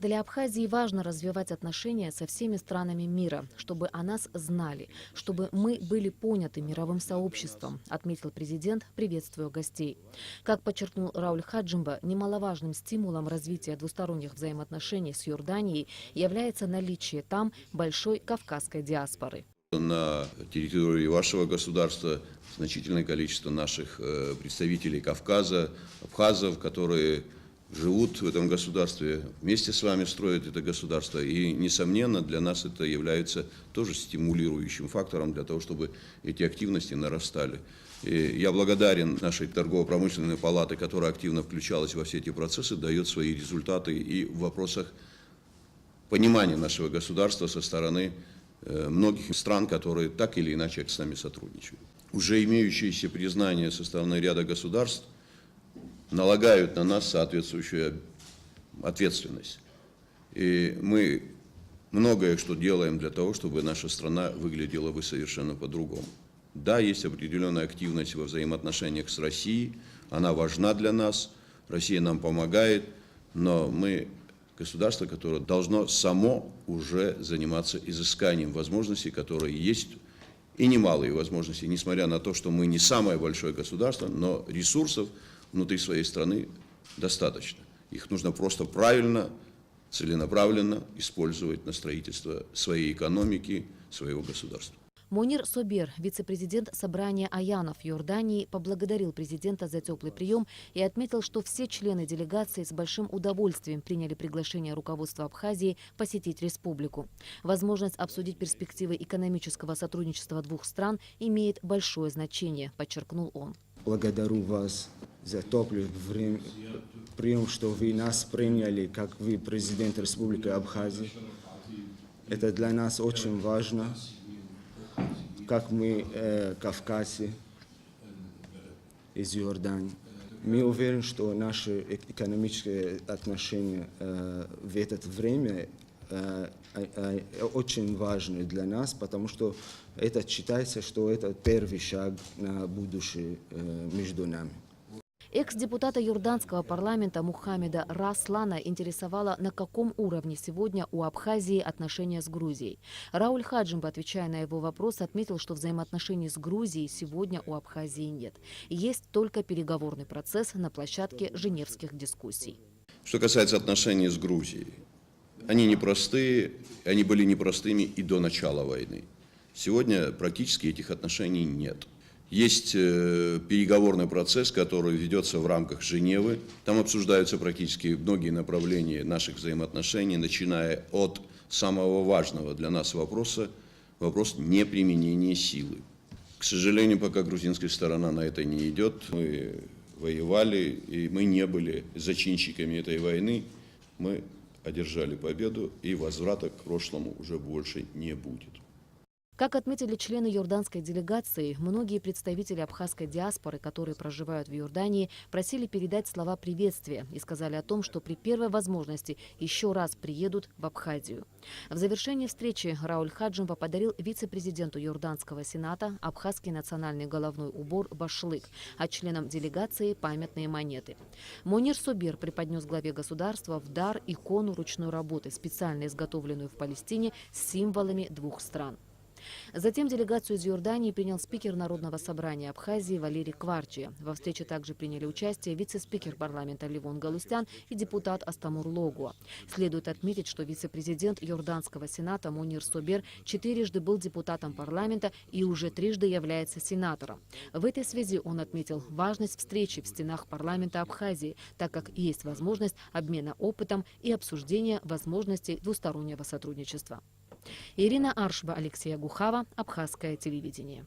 Для Абхазии важно развивать отношения со всеми странами мира, чтобы о нас знали, чтобы мы были поняты мировым сообществом, отметил президент, приветствуя гостей. Как подчеркнул Рауль Хаджимба, немаловажным стимулом развития двусторонних взаимоотношений с Иорданией является наличие там большой кавказской диаспоры. На территории вашего государства значительное количество наших представителей Кавказа, абхазов, которые живут в этом государстве, вместе с вами строят это государство. И, несомненно, для нас это является тоже стимулирующим фактором для того, чтобы эти активности нарастали. И я благодарен нашей торгово-промышленной палате, которая активно включалась во все эти процессы, дает свои результаты и в вопросах понимания нашего государства со стороны многих стран, которые так или иначе с нами сотрудничают. Уже имеющиеся признания со стороны ряда государств налагают на нас соответствующую ответственность. И мы многое что делаем для того, чтобы наша страна выглядела бы совершенно по-другому. Да, есть определенная активность во взаимоотношениях с Россией, она важна для нас, Россия нам помогает, но мы государство, которое должно само уже заниматься изысканием возможностей, которые есть, и немалые возможности, несмотря на то, что мы не самое большое государство, но ресурсов внутри своей страны достаточно. Их нужно просто правильно, целенаправленно использовать на строительство своей экономики, своего государства. Монир Собер, вице-президент собрания аянов Иордании, поблагодарил президента за теплый прием и отметил, что все члены делегации с большим удовольствием приняли приглашение руководства Абхазии посетить республику. Возможность обсудить перспективы экономического сотрудничества двух стран имеет большое значение, подчеркнул он. Благодарю вас за теплый прием, что вы нас приняли, как вы президент Республики Абхазия. Это для нас очень важно. Как мы, кавказцы из Иордании. Мы уверены, что наши экономические отношения в это время очень важны для нас, потому что это считается, что это первый шаг на будущее между нами. Экс-депутата Йорданского парламента Мухаммеда Раслана интересовало, на каком уровне сегодня у Абхазии отношения с Грузией. Рауль Хаджимба, отвечая на его вопрос, отметил, что взаимоотношений с Грузией сегодня у Абхазии нет. Есть только переговорный процесс на площадке женевских дискуссий. Что касается отношений с Грузией, они непростые, они были непростыми и до начала войны. Сегодня практически этих отношений нет. Есть переговорный процесс, который ведется в рамках Женевы. Там обсуждаются практически многие направления наших взаимоотношений, начиная от самого важного для нас вопроса, вопрос неприменения силы. К сожалению, пока грузинская сторона на это не идет, мы воевали, и мы не были зачинщиками этой войны. Мы одержали победу, и возврата к прошлому уже больше не будет. Как отметили члены йорданской делегации, многие представители абхазской диаспоры, которые проживают в Иордании, просили передать слова приветствия и сказали о том, что при первой возможности еще раз приедут в Абхазию. В завершении встречи Рауль Хаджимба подарил вице-президенту Йорданского сената абхазский национальный головной убор башлык, а членам делегации памятные монеты. Монир Собер преподнес главе государства в дар икону ручной работы, специально изготовленную в Палестине с символами двух стран. Затем делегацию из Иордании принял спикер Народного собрания Абхазии Валерий Кварчи. Во встрече также приняли участие вице-спикер парламента Левон Галустян и депутат Астамур Логуа. Следует отметить, что вице-президент Йорданского сената Монир Собер четырежды был депутатом парламента и уже трижды является сенатором. В этой связи он отметил важность встречи в стенах парламента Абхазии, так как есть возможность обмена опытом и обсуждения возможностей двустороннего сотрудничества. Ирина Аршба, Алексей Гухава, Абхазское телевидение.